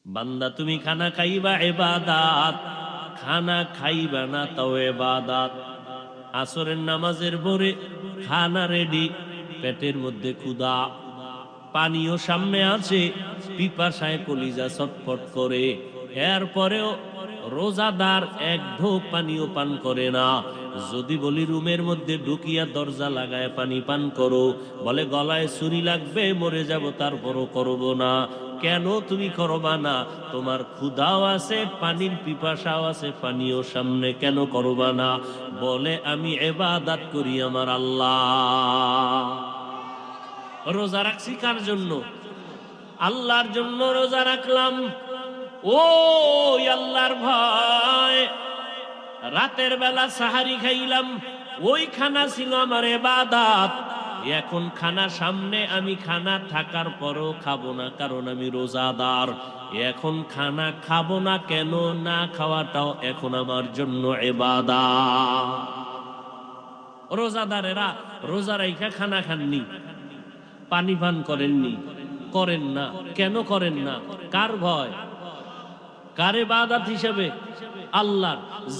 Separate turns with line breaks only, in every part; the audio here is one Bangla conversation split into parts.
বান্দা তুমি খানা খাইবা ইবাদত, খানা খাইবা না তাও ইবাদত। আসরের নামাজের পরে খানা রেডি, পেটের মধ্যে ক্ষুধা, পানিও সামনে আছে, পিপাসায় কলিজা ছটফট করে, এরপরেও রোজাদার এক ঢোক পানিও পান করে না। যদি বলি রুমের মধ্যে ঢুকিয়া দরজা লাগায় পানি পান করো, বলে গলায় ছুরি লাগবে, মরে যাব, তারপরও করব না। কেন তুমি করবা না? তোমার ক্ষুধাও আছে, পানির পিপাসাও আছে, পানিও সামনে, কেন করবা না? বলে আমি ইবাদত করি আমার আল্লাহ। রোজা রাখছি কার জন্য? আল্লাহর জন্য রোজা রাখলাম। ও আল্লাহর ভয়, রাতের বেলা সাহারি খাইলাম, ওই খানা ছিল আমার ইবাদত। এখন খানা সামনে, আমি খানা থাকার পরও খাবো না, কারণ আমি রোজাদার। এখন খানা খাবো না, কেন? না খাওয়াটাও এখন আমার জন্য ইবাদত। রোজাদারেরা রোজা রাইখা খানা খাননি, পানি পান করেননি, করেন না। কেন করেন না? কার ভয়? কার ইবাদত হিসাবে? আল্লাহর।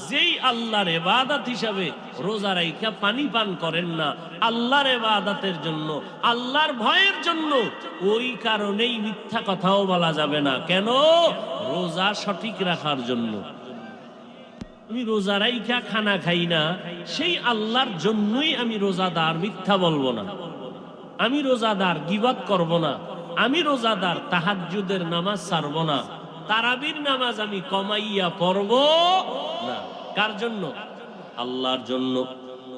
যেই আল্লাহর ইবাদত হিসাবে রোজা রাইখা পানি পান করেন না, আল্লাহর ইবাদতের জন্য, আল্লাহর ভয়ের জন্য, ওই কারণেই মিথ্যা কথাও বলা যাবে না। কেন? রোজা সঠিক রাখার জন্য। আমি রোজা রাইখা খানা খাই না, সেই আল্লাহর জন্যই আমি রোজাদার, মিথ্যা বলবো না। আমি রোজাদার গীবত করব না। আমি রোজাদার তাহাজ্জুদের নামাজ ছাড়ব না। তারাবির নামাজ আমি কমাইয়া পড়ব না। কার জন্য? আল্লাহর জন্য।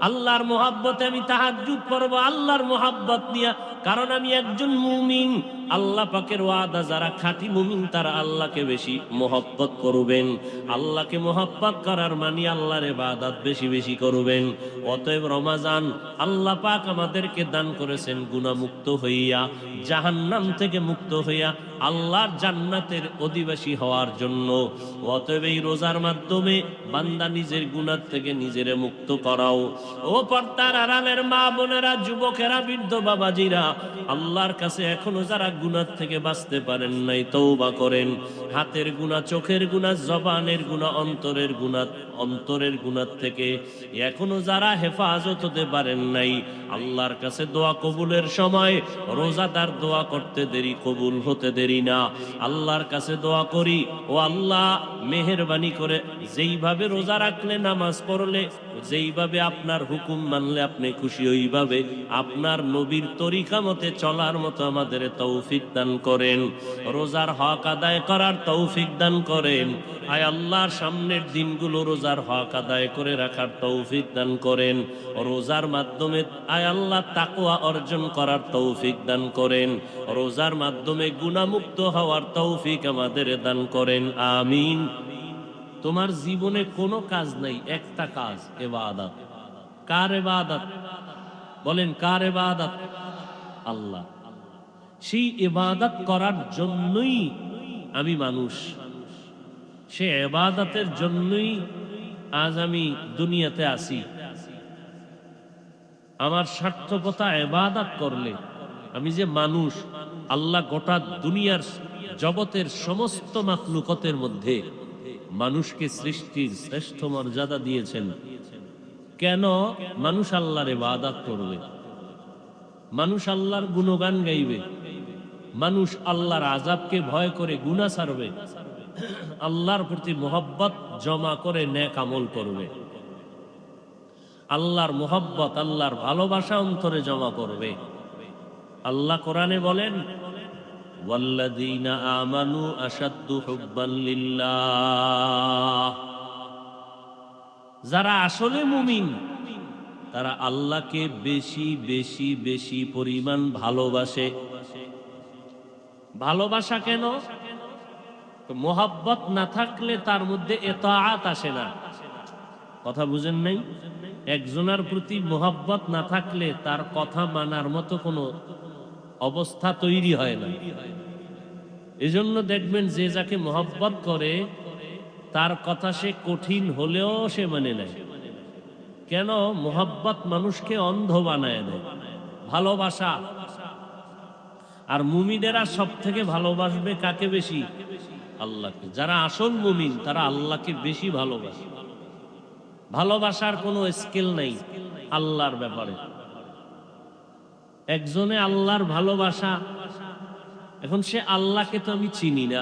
আল্লাহর মোহাব্বতে আমি তাহাজ্জুদ পড়ব, আল্লাহর মোহাব্বত নিয়া। কারণ আমি একজন মুমিন। আল্লাহ পাকের ওয়াদা, যারা খাঁটি মুমিন তারা আল্লাহকে বেশি মোহাব্বত করবেন। আল্লাহকে মোহাব্বত করার মানে আল্লাহর ইবাদত বেশি বেশি করবেন। অতএব রমাজান আল্লাহ পাক আমাদেরকে দান করেছেন গুনাহমুক্ত হইয়া, জাহান্নাম থেকে মুক্ত হইয়া আল্লাহর জান্নাতের অধিবাসী হওয়ার জন্য। অতএব এই রোজার মাধ্যমে বান্দা নিজের গুনাহ থেকে নিজেরে মুক্ত করাও। ও পর্দার আড়ালের মা বোনেরা, যুবকেরা, বৃদ্ধ বাবাজিরা, আল্লাহর কাছে এখনো যারা গুনাহ থেকে বাঁচতে পারেন নাই, তওবা করেন। হাতের গুনাহ, চোখের গুনাহ, জবানের গুনাহ, অন্তরের গুনাহ থেকে এখনো যারা হেফাজত হতে পারেন নাই, আল্লাহর কাছে দোয়া কবুলের সময় রোজাদার দোয়া করতে দেরি, কবুল হতে দেরি না। আল্লাহর কাছে দোয়া করি, ও আল্লাহ মেহেরবানি করে যেইভাবে রোজা রাখলে, নামাজ পড়লে, যেইভাবে আপনার হুকুম মানলে আপনি খুশি, ওইভাবে আপনার নবীর তরিকা মতে চলার মতো আমাদের তৌফিক দান করেন। রোজার হক আদায় করার তৌফিক দান করেন। আয় আল্লাহর সামনের দিনগুলো রোজার হক আদায় করে রাখার তৌফিক দান করেন। রোজার মাধ্যমে আয় আল্লাহ তাকওয়া অর্জন করার তৌফিক দান করেন। রোজার মাধ্যমে গুনাহমুক্ত হওয়ার তৌফিক আমাদের দান করেন। আমিন। তোমার জীবনে কোনো কাজ নাই, একটা কাজ, ইবাদত। কার ইবাদত? বলেন কার ইবাদত? আল্লাহ। সেই ইবাদত করার জন্যই আমি মানুষ, সে ইবাদতের জন্যই আজ আমি দুনিয়াতে আসি। আমার সার্থকতা ইবাদত করলে আমি যে মানুষ, আল্লাহ গোটা দুনিয়ার জগতের সমস্ত মাখলুকতের মধ্যে মানুষকে সৃষ্টির শ্রেষ্ঠ মর্যাদা দিয়েছেন। কেন? মানুষ আল্লাহর ইবাদত করবে, মানুষ আল্লাহর গুণগান গাইবে, মানুষ আল্লাহর আযাবকে ভয় করে গুনাহ ছাড়বে, আল্লাহর প্রতি মোহাব্বত জমা করে নেক আমল করবে, আল্লাহর মোহাব্বত, আল্লাহর ভালোবাসা অন্তরে জমা করবে। আল্লাহ কোরআনে বলেন, ওয়াল্লাযীনা আমানু আশাদ্দু হুব্বান লিল্লাহ। যারা আসলে মুমিন তারা আল্লাহকে বেশি বেশি বেশি পরিমাণ ভালোবাসে। ভালোবাসা কেন? মোহাব্বত না থাকলে তার মধ্যে ইতাআত আসে না। কথা বুঝেন নাই? একজনের প্রতি মোহাব্বত না থাকলে তার কথা মানার মতো কোনো অবস্থা তৈরি হয় না। এজন্য দেখবেন যে যাকে মোহাব্বত করে তার কথা সে কঠিন হলেও সে মানে নেয়। কেন? মোহাব্বত মানুষকে অন্ধ বানায় দেয়। ভালোবাসা। আর মুমিনেরা সব থেকে ভালোবাসবে কাকে বেশি? আল্লাহকে। যারা আসল মুমিন তারা আল্লাহকে বেশি ভালোবাসে। ভালোবাসার কোনো স্কেল নাই আল্লাহর ব্যাপারে। একজনে আল্লাহর ভালোবাসা, এখন সে আল্লাহকে তো আমি চিনি না,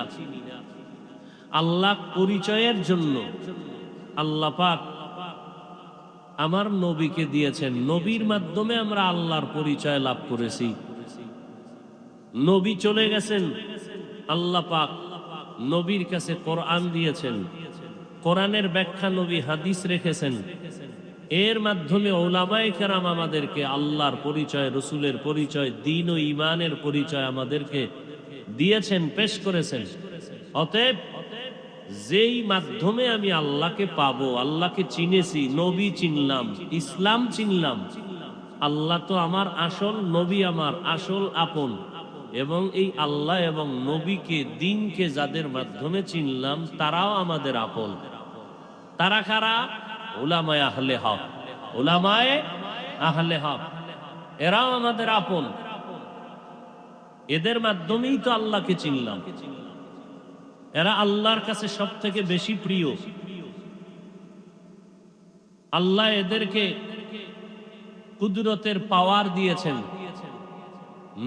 আল্লাহ পরিচয়ের জন্য আল্লাহ পাক আমার নবীকে দিয়েছেন। নবীর মাধ্যমে আমরা আল্লাহর পরিচয় লাভ করেছি। নবী চলে গেছেন, আল্লাহ পাক নবীর কাছে কোরআন দিয়েছেন, কোরআনের ব্যাখ্যা নবী হাদিস রেখেছেন। এর মাধ্যমে উলামায়ে কেরাম আমাদেরকে আল্লাহর পরিচয়, রসুলের পরিচয়, দ্বীন ও ঈমানের পরিচয় আমাদেরকে দিয়েছেন, পেশ করেছেন। অতএব যেই মাধ্যমে আমি আল্লাহকে পাবো, আল্লাহকে চিনেছি, নবী চিনলাম, ইসলাম চিনলাম, আল্লাহ তো আমার আসল, নবী আমার আসল আপন। এবং এই আল্লাহ এবং নবীকে, দ্বীনকে যাদের মাধ্যমে চিনলাম তারাও আমাদের আপন। তারা কারা? উলামায়ে আহলে হক। উলামায়ে আহলে হক এরাও আমাদের আপন। এদের মাধ্যমেই তো আল্লাহকে চিনলাম। এরা আল্লাহর কাছে সব থেকে বেশি প্রিয়। আল্লাহ এদেরকে কুদরতের পাওয়ার দিয়েছেন।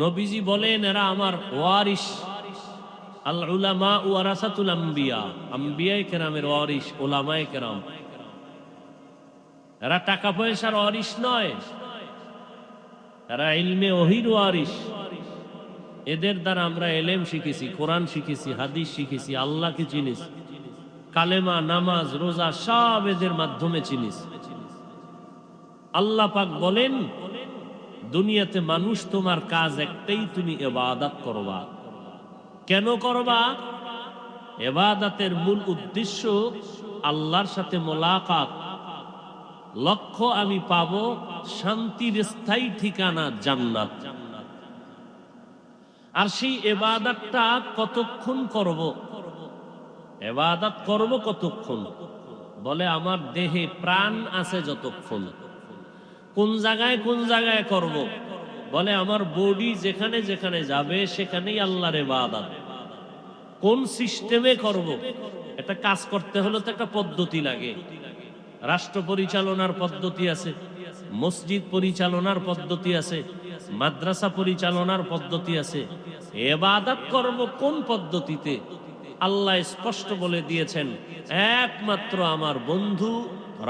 নবীজি বলেন এরা আমার ওয়ারিস। আল উলামা ওয়ারাসাতুল আম্বিয়া, আম্বিয়ায়ে কেরামের ওয়ারিস উলামায়ে কেরাম। এরা টাকা পয়সার ওয়ারিস নয়, এরা ইলমে ওহীর ওয়ারিস। এদের দ্বারা আমরা এলেম শিখেছি, কোরআন শিখেছি, হাদিস শিখেছি, আল্লাহকে চিনিস, কালেমা, নামাজ, রোজা সব এদের মাধ্যমে চিনিস। আল্লাহ পাক বলেন দুনিয়াতে মানুষ তোমার কাজ একটাই, তুমি ইবাদত করবা। কেন করবা? ইবাদতের মূল উদ্দেশ্য আল্লাহর সাথে মোলাকাত। লক্ষ্য আমি পাবো শান্তির স্থায়ী ঠিকানা জান্নাত। আর সেই ইবাদতটা কতক্ষণ করব? ইবাদত করব কতক্ষণ? বলে আমার দেহে প্রাণ আছে যতক্ষণ। কোন জায়গায় করব? বলে আমার বডি যেখানে যেখানে যাবে সেখানেই আল্লাহর ইবাদত। কোন সিস্টেমে করব? এটা কাজ করতে হলে তো একটা পদ্ধতি লাগে। রাষ্ট্র পরিচালনার পদ্ধতি আছে, মসজিদ পরিচালনার পদ্ধতি আছে, মাদ্রাসা পরিচালনার পদ্ধতি আছে। ইবাদত করব কোন পদ্ধতিতে? আল্লাহ স্পষ্ট বলে দিয়েছেন একমাত্র আমার বন্ধু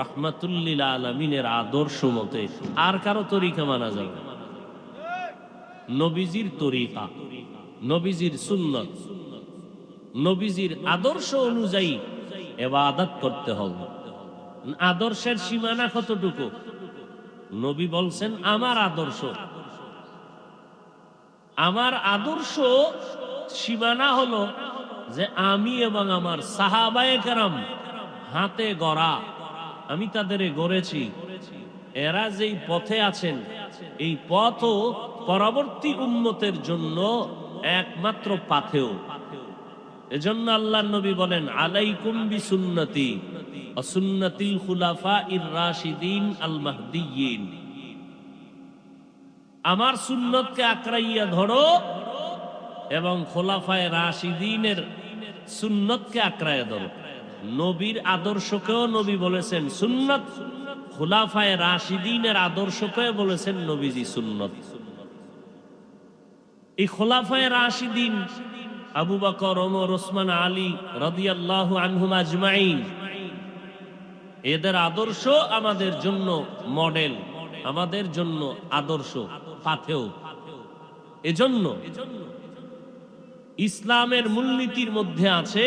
রাহমাতুল লিল আলামিনের আদর্শ মতে। আর কারো তরিকা মানা যাবে না। নবীজির তরিকা, নবীজির সুন্নত, নবীজির আদর্শ অনুযায়ী ইবাদত করতে হবে। আদর্শের সীমানা কতটুকু? নবী বলছেন আমার আদর্শ, আমার আদর্শ সীমানা হলো যে আমি এবং আমার সাহাবায়ে কেরাম হাতে গড়া, আমি তাদের গড়েছি। এরা যেই পথে আছেন এই পথও পরবর্তী উম্মতের জন্য একমাত্র পাথেয়। এজন্য আল্লাহর নবী বলেন আলাইকুম বিসুন্নতি ওয়া সুন্নাতিল খুলাফাইর রাশিদিন আল মাহদিয়্যিন। আমার সুন্নতকে আঁকড়াইয়া ধরো এবং খোলাফায়ে রাশিদিনের সুন্নতকে আঁকড়াইয়া ধরো। নবীর আদর্শকেও নবী বলেছেন সুন্নত, খোলাফায়ে রাশিদিনের আদর্শকেও বলেছেন নবীজি সুন্নত। এই খোলাফায়ে রাশিদিন আবু বকর, ওমর, ওসমান, আলী রাদিয়াল্লাহু আনহুম আজমাইন, এদের আদর্শ আমাদের জন্য মডেল, আমাদের জন্য আদর্শ, পাথেয়। এজন্য ইসলামের মূলনীতির মধ্যে আছে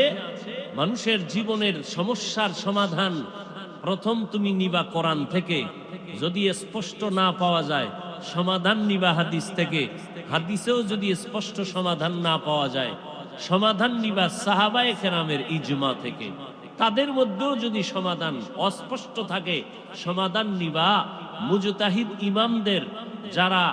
মানুষের জীবনের সমস্যার সমাধান প্রথম তুমি নিবা কোরআন থেকে, যদি স্পষ্ট না পাওয়া যায় সমাধান নিবা হাদিস থেকে, হাদিসেও যদি স্পষ্ট সমাধান না পাওয়া যায় সমাধান নিবা সাহাবায়ে কেরামের ইজমা থেকে, তাদের মধ্যেও যদি সমাধান অস্পষ্ট থাকে সমাধান নিবা মুজতাহিদ ইমামদের, যারা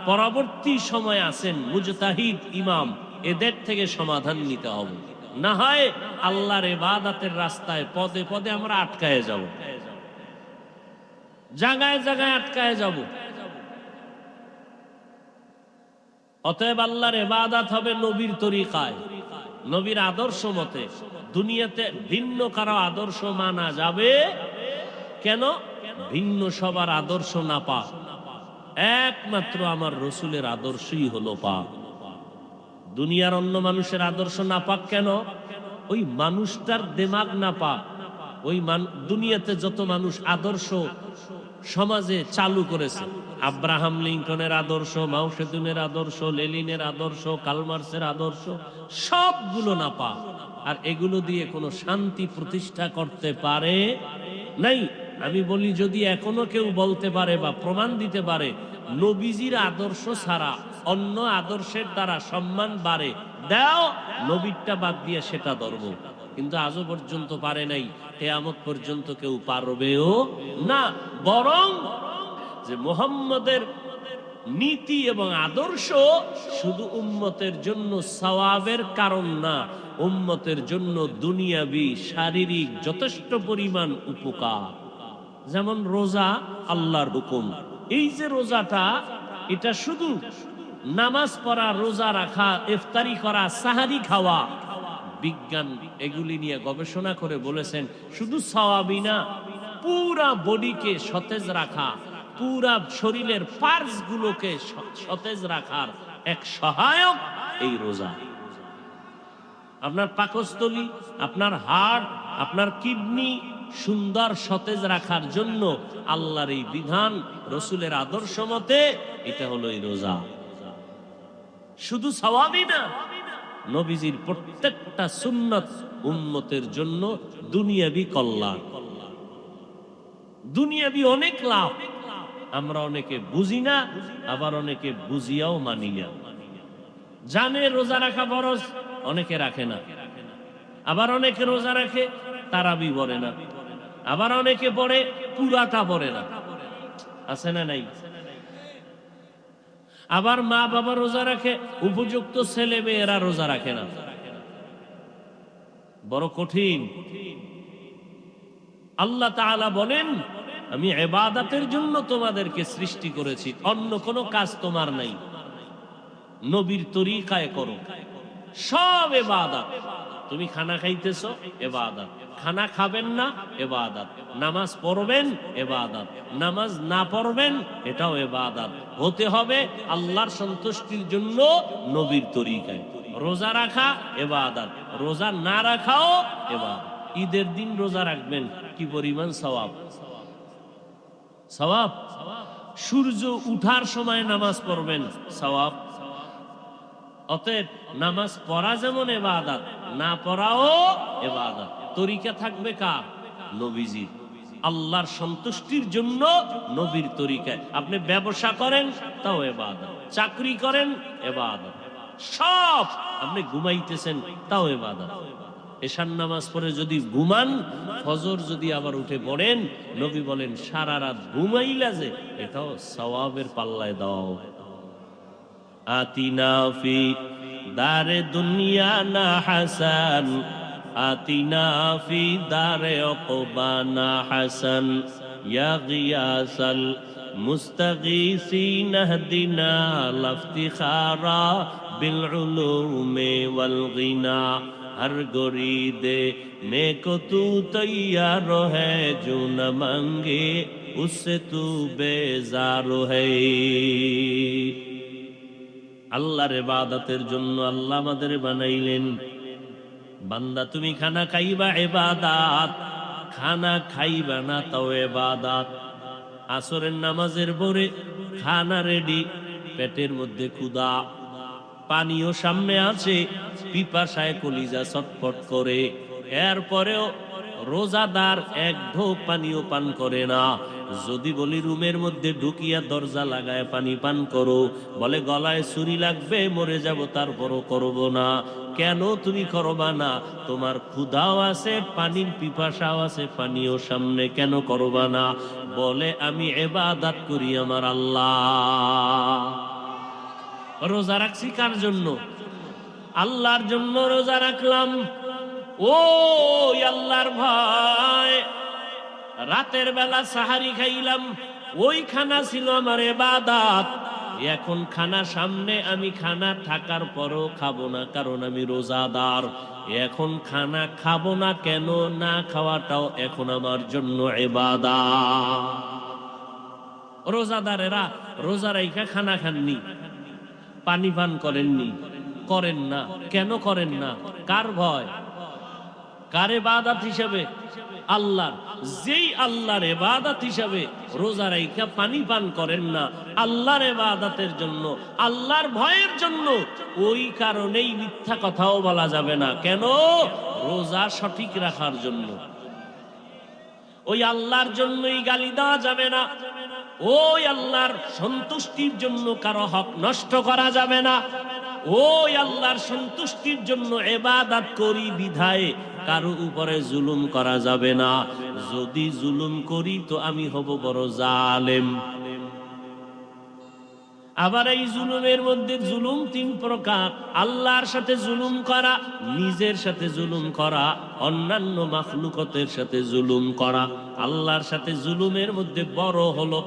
পরবর্তী সময় আছেন মুজতাহিদ ইমাম, এদের থেকে সমাধান নিতে হবে। না হয় আল্লাহর ইবাদতের রাস্তায় পদে পদে আমরা আটকায় যাব, জায়গায় জায়গায় আটকায় যাব। অতএব আল্লাহর ইবাদত হবে নবীর তরিকায়। নবীর আদর্শ মতে দুনিয়াতে ভিন্ন কারো আদর্শ মানা যাবে কেন? ভিন্ন সবার আদর্শ না পাক, একমাত্র আমার রসুলের আদর্শই হলো পাক। দুনিয়ার অন্য মানুষের আদর্শ না পাক কেন? ওই মানুষটার দিমাগ না পাক। ওই দুনিয়াতে যত মানুষ আদর্শ সমাজে চালু করেছে, আব্রাহাম লিঙ্কনের আদর্শ, মাও সেতুনের আদর্শ, লেনিনের আদর্শ, কালমার্সের আদর্শ, সবগুলো না পাক। আর এগুলো দিয়ে কোনো শান্তি প্রতিষ্ঠা করতে পারে নাই। আমি বলি, যদি এখনো কেউ বলতে পারে বা প্রমাণ দিতে পারে নবীজির আদর্শ ছাড়া অন্য আদর্শের দ্বারা সম্মান বাড়ে, দাও, নবীরটা বাদ দিয়ে সেটা ধরবো। কিন্তু আজও পর্যন্ত পারে নাই, কিয়ামত পর্যন্ত কেউ পারবেও না। বরং যে মুহাম্মদের নীতি এবং আদর্শ শুধু উম্মতের জন্য সওয়াবের কারণ না, উম্মতের জন্য দুনিয়াবি শারীরিক যথেষ্ট পরিমাণ উপকার। যেমন রোজা আল্লাহর হুকুম। এই যে রোজাটা, এটা শুধু নামাজ পড়া, রোজা রাখা, ইফতারি করা, সাহারি খাওয়া, বিজ্ঞান এগুলি নিয়ে গবেষণা করে বলেছেন শুধু সওয়াবই না, পুরা বডিকে সতেজ রাখা, পুরা শরীরের পার্টস গুলোকে সতেজ রাখার এক সহায়ক এই রোজা। আপনার পাকস্থলী, আপনার হার্ট, আপনার কিডনি সুন্দর সতেজ রাখার জন্য আল্লাহর এই বিধান, রসুলের আদর্শ মতে এটা হলো এই রোজা। শুধু সওয়াবই না, নবীজির প্রত্যেকটা সুন্নাত উম্মতের জন্য দুনিয়াবি কল্যাণ, দুনিয়াবি অনেক লাভ। আমরা অনেকে বুঝি না, আবার অনেকে বুঝিয়াও মানি না। জানে রোজা রাখা ফরজ, অনেকে রাখে না। আবার অনেকে রোজা রাখে তারাবি পড়ে না, আবার অনেকে পড়ে পুরাটা পড়ে না। আছে না নাই? আবার মা বাবা রোজা রাখে, উপযুক্ত ছেলে মেয়েরা রোজা রাখে না। বড় কঠিন। আল্লাহ তাআলা বলেন, আমি ইবাদতের জন্য তোমাদেরকে সৃষ্টি করেছি, অন্য কোনো কাজ তোমার নাই, নবীর তরিকায় করো। সব ইবাদত। তুমি খানা খাইতেছো, ইবাদত। খানা খাবেন না, ইবাদত। নামাজ পড়বেন, ইবাদত। নামাজ না পড়বেন, এটাও ইবাদত। হতে হবে আল্লাহর সন্তুষ্টির জন্য, নবীর তরিকায়। রোজা রাখা ইবাদত, রোজা না রাখাও ইবাদত। ঈদের দিন রোজা রাখবেন, কি পরিমাণ সওয়াব! সওয়াব। সূর্য উঠার সময় নামাজ পড়বেন, সওয়াব। অতএব নামাজ পড়া যেমন ইবাদত, না পড়াও ইবাদত। তরিকা থাকবে কার? নবীজির। আল্লাহর সন্তুষ্টির জন্য নবীর তরিকায়। আপনি ব্যবসা করেন, তাও ইবাদত। চাকরি করেন, ইবাদত। সব। আপনি ঘুমাইতেছেন, তাও ইবাদত। এশার নামাজ পড়ে যদি ঘুমান, ফজর যদি আবার উঠে পড়েন, নবী বলেন সারা রাত ঘুমাইলা যে, এটাও সওয়াবের পাল্লায় দাও। আতিনা ফি দারে দুনিয়া না হাসান, আতিনা ফি দারে উকবা না হাসান, ইয়া গিয়াসাল মুস্তাগীসিন ইহদিনা লাফতিখারা বিল উলুমি ওয়াল গিনা, हर गरीदे में को तू तैयार है, जो न मांगे उससे तू बेजार है। আল্লাহর ইবাদতের জন্য আল্লাহ আমাদের বানাইলেন। বান্দা তুমি খানা খাইবা ইবাদত, খানা খাইবা না তাও ইবাদত। আসরের নামাজের পরে খানা রেডি, পেটের মধ্যে ক্ষুধা, পানিও সামনে আছে, পিপাসায় কলিজা ছটফট করে, এরপরেও রোজাদার এক ঢোক পানিও পান করে না। যদি বলি রুমের মধ্যে ঢুকিয়া দরজা লাগায় পানি পান করো, বলে গলায় ছুরি লাগবে, মরে যাব, তারপরও করব না। কেন তুমি করবা না? তোমার ক্ষুধাও আছে, পানির পিপাসাও আছে, পানিও সামনে, কেন করবা না? বলে আমি ইবাদত করি আমার আল্লাহ। রোজা রাখছি কার জন্য? আল্লাহর জন্য রোজা রাখলাম। ও আল্লাহর ভয়, রাতের বেলা সাহারি খাইলাম, ওই খানা ছিল আমার ইবাদত। এখন খানা সামনে, আমি খানা থাকার পরও খাবো না, কারণ আমি রোজাদার। এখন খানা খাবো না কেন? না খাওয়াটাও এখন আমার জন্য ইবাদত। রোজাদারেরা রোজা রাইখা খানা খাননি, পানি পান করেননি, করেন না। কেন করেন না? কার ভয়? কার ইবাদত হিসেবে? আল্লাহর। যেই আল্লাহর ইবাদত হিসেবে রোজা রাইখা পানি পান করেন না, আল্লাহর ইবাদতের জন্য, আল্লাহর ভয়ের জন্য, ওই কারণেই মিথ্যা কথাও বলা যাবে না। কেন? রোজা সঠিক রাখার জন্য। ওই আল্লাহর জন্যই গালি দেওয়া যাবে না, ওই আল্লাহর সন্তুষ্টির জন্য কারো হক নষ্ট করা যাবে না, ওই আল্লাহর সন্তুষ্টির জন্য ইবাদত করি বিধায় কারো উপরে জুলুম করা যাবে না। যদি জুলুম করি তো আমি হব বড় জালেম। আবার এই জুলুমের মধ্যে জুলুম তিন প্রকার: আল্লাহর সাথে জুলুম করা, নিজের সাথে জুলুম করা, অন্যান্য মাখলুকতের সাথে জুলুম করা। আল্লাহর সাথে জুলুমের মধ্যে বড় হলো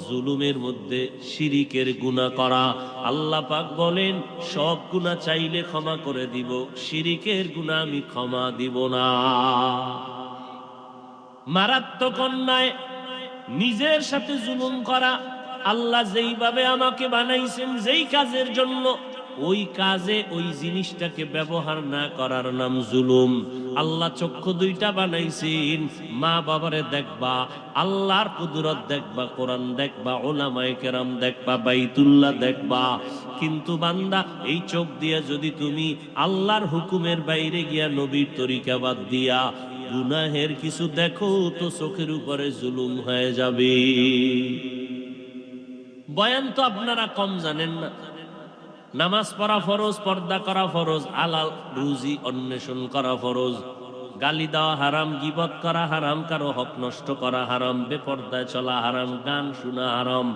জুলুমের মধ্যে শিরিকের গুনাহ করা। আল্লাহ পাক বলেন, সব গুনাহ চাইলে ক্ষমা করে দিব, শিরিকের গুনাহ আমি ক্ষমা দিব না। মারাত্মক অন্যায় নিজের সাথে জুলুম করা। আল্লাহ যেইভাবে আমাকে বানাইছেন, যেই কাজের জন্য, ওই কাজে ওই জিনিসটাকে ব্যবহার না করার নাম জুলুম। আল্লাহ চক্ষু দুইটা বানাইছেন, মা বাবারে দেখবা, আল্লাহর কুদরত দেখবা, কোরআন দেখবা, উলামায়ে কেরাম দেখবা, বাইতুল্লাহ দেখবা। কিন্তু বান্দা, এই চোখ দিয়ে যদি তুমি আল্লাহর হুকুমের বাইরে গিয়া নবীর তরিকা বাদ দিয়া গুনাহের কিছু দেখো, তো চোখের উপরে জুলুম হয়ে যাবে। বয়ান তো আপনারা কম জানেন না। নামাজ পড়া ফরজ, পর্দা করা ফরজ, হালাল রুজি অন্বেষণ করা ফরজ, গালি দেওয়া হারাম, গীবত করা হারাম, কারো হক নষ্ট করা হারাম, বেপর্দায় চলা হারাম, গান শোনা হারাম,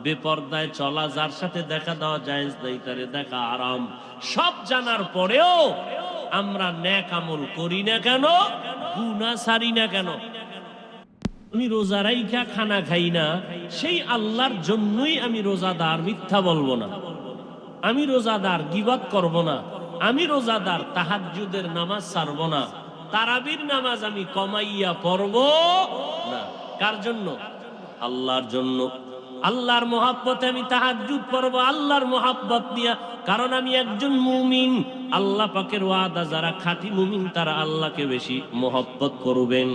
বেপর্দায় চলা, যার সাথে দেখা দেওয়া জায়েজ নাই তারে দেখা হারাম। সব জানার পরেও আমরা নেক আমল করি না কেন? গুনাহ ছাড়ি না কেন? আমি রোজা রাইখা খানা খাই না, সেই আল্লাহর জন্যই আমি রোজাদার, মিথ্যা বলবো না। আমি রোজাদার, গীবত করব না। আমি রোজাদার, তাহাজ্জুদের নামাজ ছাড়ব না। তারাবির নামাজ আমি কমাইয়া পড়ব না। কার জন্য? আল্লাহর জন্য। আল্লাহর মহাব্বতে আমি তাহাজ্জুদ পড়ব, আল্লাহর মহাব্বত নিয়া। কারণ আমি একজন মুমিন। আল্লাহ পাকের ওয়াদা, যারা খাঁটি মুমিন তারা আল্লাহকে বেশি মহব্বত করবেন।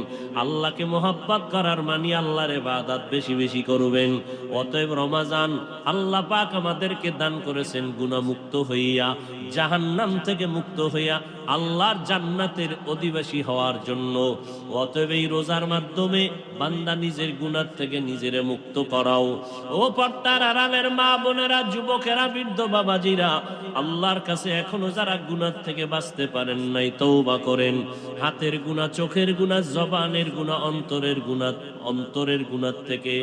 আল্লাহকে মহব্বত করার মানে আল্লাহর ইবাদত বেশি বেশি করবেন। অতএব রমাজান আল্লাহ পাক আমাদেরকে দান করেছেন গুনাহমুক্ত হইয়া, জাহান্নাম থেকে মুক্ত হইয়া আল্লাহর জান্নাতের অধিবাসী হওয়ার জন্য। অতএব এই রোজার মাধ্যমে বান্দা নিজের গুনাহ থেকে নিজেরে মুক্ত করাও। ও পর্দার আড়ালের মা বোনেরা, যুবকেরা, বৃদ্ধ বাবাজিরা, আল্লাহর কাছে এখনো যারা গুনাহ থেকে বাঁচতে পারেন নাই, তওবা করেন। হাতের গুনাহ, চোখের গুনাহ, জবানের গুনাহ, অন্তরের গুনাহ থেকে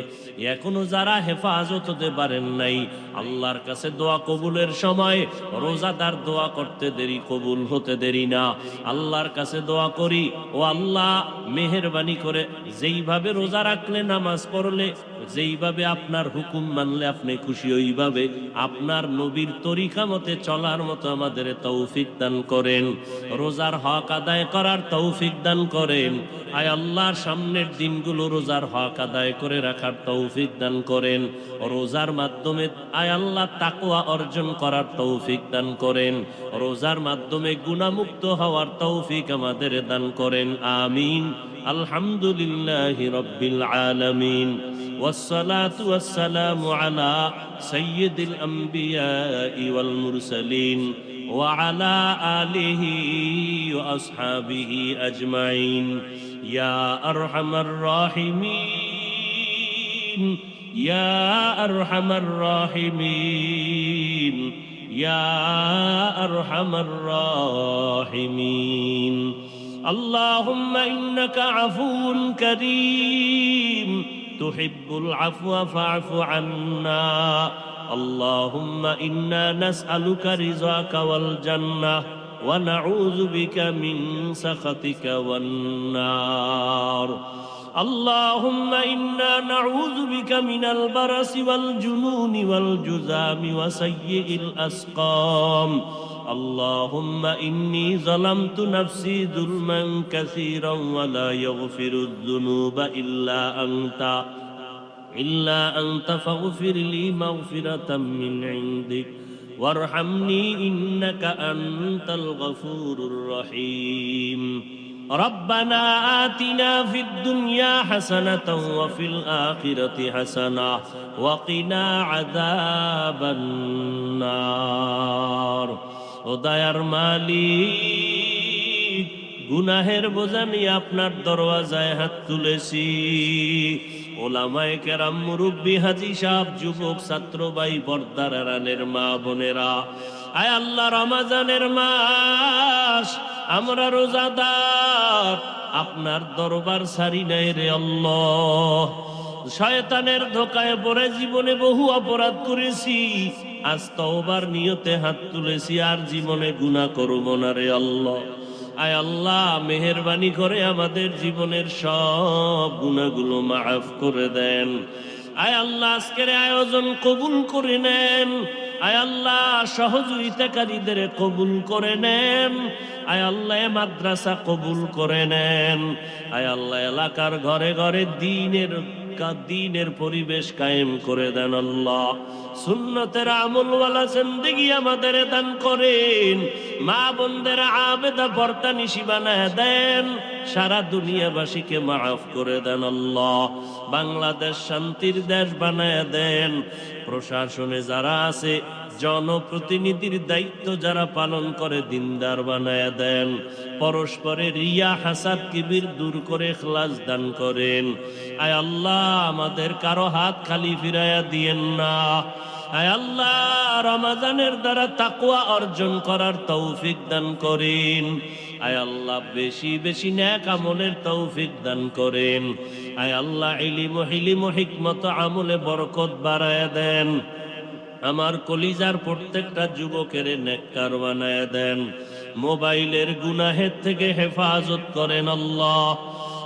এখনো যারা হেফাজত হতে পারেন নাই, আল্লাহর কাছে দোয়া কবুলের সময় রোজাদার দোয়া করতে দেরি, কবুল হতে দেরি না। আল্লাহর কাছে দোয়া করি, ও আল্লাহ মেহেরবানি করে যেইভাবে রোজা রাখলে, নামাজ পড়লে, যেইভাবে আপনার হুকুম মানলে আপনি খুশি, ওইভাবে আপনার নবীর তরিকা মতে চলার মতো আমাদের তৌফিক দান করেন। রোজার হক আদায় করার তৌফিক দান করেন। আয় আল্লাহর সামনের দিনগুলো রোজার হক আদায় করে রাখার তৌফিক দান করেন। রোজার মাধ্যমে আয় আল্লাহ তাকওয়া অর্জন করার তৌফিক দান করেন। রোজার মাধ্যমে গুনাহমুক্ত হওয়ার তৌফিক আমাদের দান করেন। আমিন। আলহামদুলিল্লাহি রাব্বিল আলামিন। والصلاة والسلام على سيد الأنبياء والمرسلين وعلى آله وأصحابه أجمعين يا أرحم الراحمين يا أرحم الراحمين يا أرحم الراحمين اللهم إنك عفو كريم تحب العفو فاعف عنا اللهم إنا نسألك رضاك والجنة ونعوذ بك من سخطك والنار اللهم إنا نعوذ بك من البرص والجنون والجذام وسيء الأسقام اللهم إني ظلمت نفسي ظلما كثيرا ولا يغفر الذنوب إلا أنت فاغفر لي مغفرة من عندك وارحمني إنك أنت الغفور الرحيم ربنا آتنا في الدنيا حسنة وفي الآخرة حسنة وقنا عذاب النار ও দয়ার মালিক গুনাহের বোঝা নিয়ে আপনার দরওয়াজায় হাত তুলেছি ওলামায়ে কেরাম মুরব্বী হাজী সাহেব যুবক ছাত্র ভাই পর্দার আড়ালের মা বোনেরা আয় আল্লাহ রমজানের মাস আমরা রোজাদার আপনার দরবার সারি নাই রে আল্লাহ শয়তানের ধোকায় পড়ে জীবনে বহু অপরাধ করেছি আজ তওবার নিয়তে হাত তুলেছি আর জীবনে গুনাহ করব না রে আল্লাহ আয় আল্লাহ মেহেরবানি করে আমাদের জীবনের সব গুনাহগুলো মাফ করে দেন আয় আল্লাহ আজকের আয়োজন কবুল করে নেন আয় আল্লাহ সহযোগিতাকারীদের কবুল করে নেন আয় আল্লাহ মাদ্রাসা কবুল করে নেন আয় আল্লাহ এলাকার ঘরে ঘরে দ্বীনের পরিবেশ কায়েম করে দেন আল্লাহ সুন্নতের আমলওয়ালা জিন্দেগি আমাদের দান করেন মা বোনদের আবেদা বর্তানিশি বানায় দেন সারা দুনিয়াবাসীকে মাফ করে দেন আল্লাহ বাংলাদেশ শান্তির দেশ বানায় দেন প্রশাসনে যারা আছে জনপ্রতিনিধির দায়িত্ব যারা পালন করে দিনদার বানায় দেন পরস্পরের রিয়া হাসাদ কিবির দূর করে ইখলাস দান করেন আয় আল্লাহ আমাদের কারো হাত খালি ফিরাইয়া দিয়েন না আয় আল্লাহ রমজানের দ্বারা তাকওয়া অর্জন করার তৌফিক দান করেন আয় আল্লাহ বেশি বেশি নেক আমলের তৌফিক দান করেন আয় আল্লাহ ইলম ও হিকমত আমলে বরকত বাড়ায় দেন আমার কলিজার প্রত্যেকটা যুবকের নেককার বানায় দেন মোবাইলের গুনাহের থেকে হেফাজত করেন আল্লাহ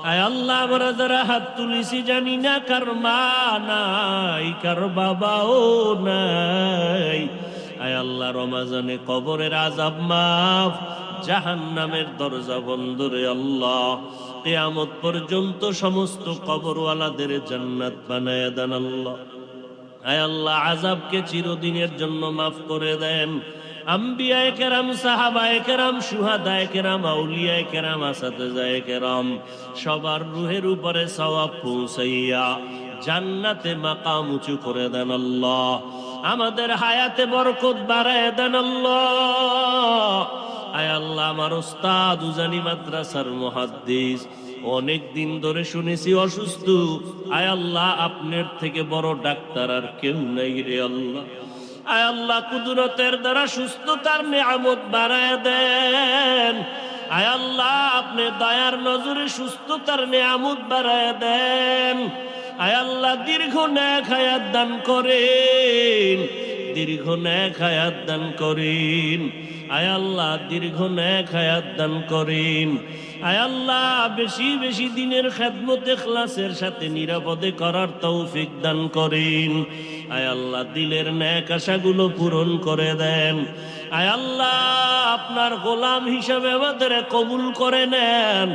আয় আল্লাহ আমরা যারা হাত তুলেছি জানি না কার মা নাই কার বাবাও নাই আয় আল্লাহ রমজানে কবরের আযাব মাফ জাহান্নামের দরজা বন্ধ রে আল্লাহ কিয়ামত পর্যন্ত সমস্ত কবরওয়ালাদের জান্নাত বানায় দেন আল্লাহ আয় আল্লাহ আযাবকে চিরদিনের জন্য মাফ করে দেন আম্বিয়ায়ে কেরাম সাহাবায়ে কেরাম শুহাদায়ে কেরাম আউলিয়ায়ে কেরাম আসাতেজায়ে কেরাম সবার রূহের উপরে সওয়াব পৌঁছাইয়া জান্নাতে মাকাম উঁচু করে দেন আল্লাহ আমাদের হায়াতে বরকত বাড়ায় দেন আল্লাহ আয় আল্লাহ আমার উস্তাদ উজানি মাদ্রাসার মুহাদ্দিস অনেক দিন ধরে শুনেছি অসুস্থ আয় আল্লাহ আপনার থেকে বড় ডাক্তার আর কেউ নাই রে আল্লাহ আয় আল্লাহ কুদরতের দ্বারা সুস্থতার নিয়ামত বাড়ায় দেন আয় আল্লাহ আপনি দয়ার নজরে সুস্থতার নিয়ামত বাড়ায় দেন আয় আল্লাহ দীর্ঘ নেক হায়াত দান করেন দীর্ঘ নেক হায়াত দান করেন আয় আল্লাহ দীর্ঘ নেক হায়াত দান করেন আয় আল্লাহ বেশি বেশি দিনের খেদমত ইখলাসের সাথে নিরাপদে করার তৌফিক দান করেন আয় আল্লাহ দিলের নেক আশাগুলো পূরণ করে দেন আয় আল্লাহ আপনার গোলাম হিসাবে আমাদের কবুল করে নেন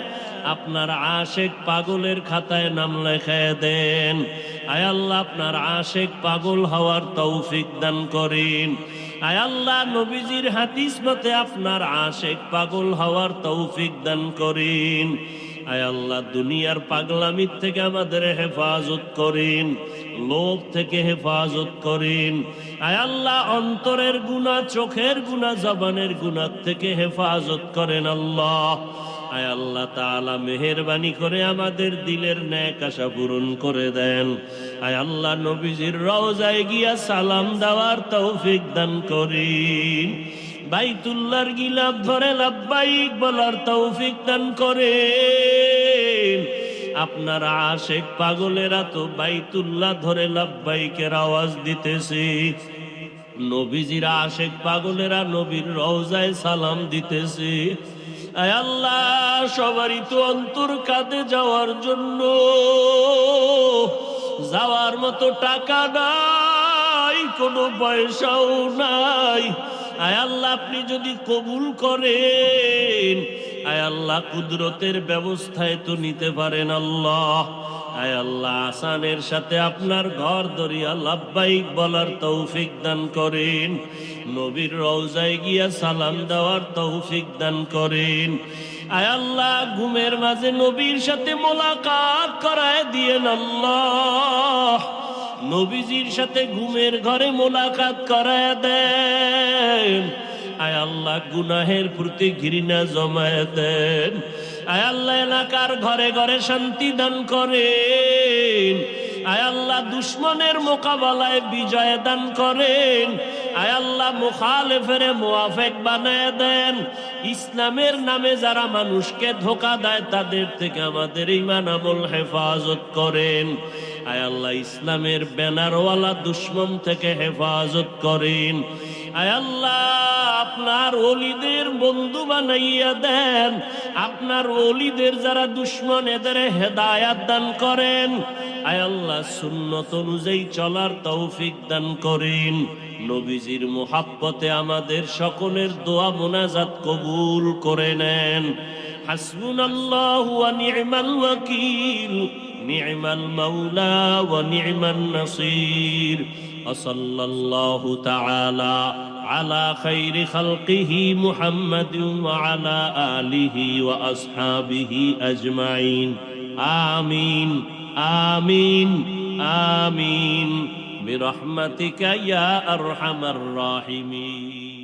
আপনার আশেক পাগলের খাতায় নাম লেখায় দেন আয় আল্লাহ আপনার আশেক পাগল হওয়ার তৌফিক দান করেন আয় আল্লাহ নবীজির হাদিস মতে আপনার আশেক পাগল হওয়ার তৌফিক দান করেন আয় আল্লাহ দুনিয়ার পাগলামির থেকে আমাদের হেফাজত করেন লোভ থেকে হেফাজত করেন আয় আল্লাহ অন্তরের গুনাহ চোখের গুনাহ জবানের গুনাহ থেকে হেফাজত করেন আল্লাহ আয় আল্লাহ তাআলা মেহেরবানি করে আমাদের দিলের নেক আশা পূরণ করে দেন আয় আল্লাহ নবীজির রওজায় গিয়া সালাম দেওয়ার তৌফিক দান করেন বাইতুল্লাহর গিলাফ ধরে লাব্বাইক বলার তৌফিক দান করেন আপনার আশেক পাগলেরা তো বাইতুল্লাহ ধরে লাব্বাইকের আওয়াজ দিতেছে নবীজির আশেক পাগলেরা নবীর রওজায় সালাম দিতেছে। আয় আল্লাহ, সবারই তো অন্তর কাঁদে যাওয়ার জন্য, যাওয়ার মতো টাকা নাই, কোনো পয়সাও নাই। আয় আল্লাহ, আপনি যদি কবুল করেন, আয় আল্লাহ কুদরতের ব্যবস্থায় তো নিতে পারেন আল্লাহ। আয় আল্লাহ, আসানের সাথে আপনার ঘর দরিয়া লাব্বাইক বলার তৌফিক দান করেন। নবীর রওজায় গিয়া সালাম দেওয়ার তৌফিক দান করেন। আয় আল্লাহ, ঘুমের মাঝে নবীর সাথে মোলাকাত করায় দিয়েন আল্লাহ। নবীজির সাথে ঘুমের ঘরে মোলাকাত করায় দেন। আয় আল্লাহ, গুনাহের প্রতি ঘৃণা জমায় দেন। আয় আল্লাহ, এলাকার ঘরে ঘরে শান্তি দান করেন। আয় আল্লাহ, দুশ্মনের মোকাবেলায় বিজয় দান করেন। আয় আল্লাহ, মুখালেফের মুআফেক বানায় দেন। ইসলামের নামে যারা মানুষকে ধোঁকা দেয় তাদের থেকে আমাদের ঈমান আমল হেফাজত করেন। আয় আল্লাহ, ইসলামের ব্যানারওয়ালা দুশ্মন থেকে হেফাজত করেন। আয় আল্লাহ, আপনার ওলিদের বন্ধু বানাইয়া দেন। আপনার ওলিদের যারা দুশ্মন এদের হেদায়াত দান করেন। আয় আল্লাহ, সুন্নত অনুযায়ী চলার তৌফিক দান করেন। নবীজির মুহাব্বতে আমাদের সকলের দোয়া মোনাজাত কবুল করে নেন। হাসবুনাল্লাহু ওয়া নি'মাল ওয়াকিল, নি'মাল মাওলা ওয়া নি'মান নাসির। সাল্লাল্লাহু তাআলা আলা খাইরি খালকিহি মুহাম্মাদিন ওয়া আলা আলিহি ওয়া আসহাবিহি আজমাইন। আমিন আমিন আমিন বিরহমাতিকা ইয়া আরহামার রাহিমিন।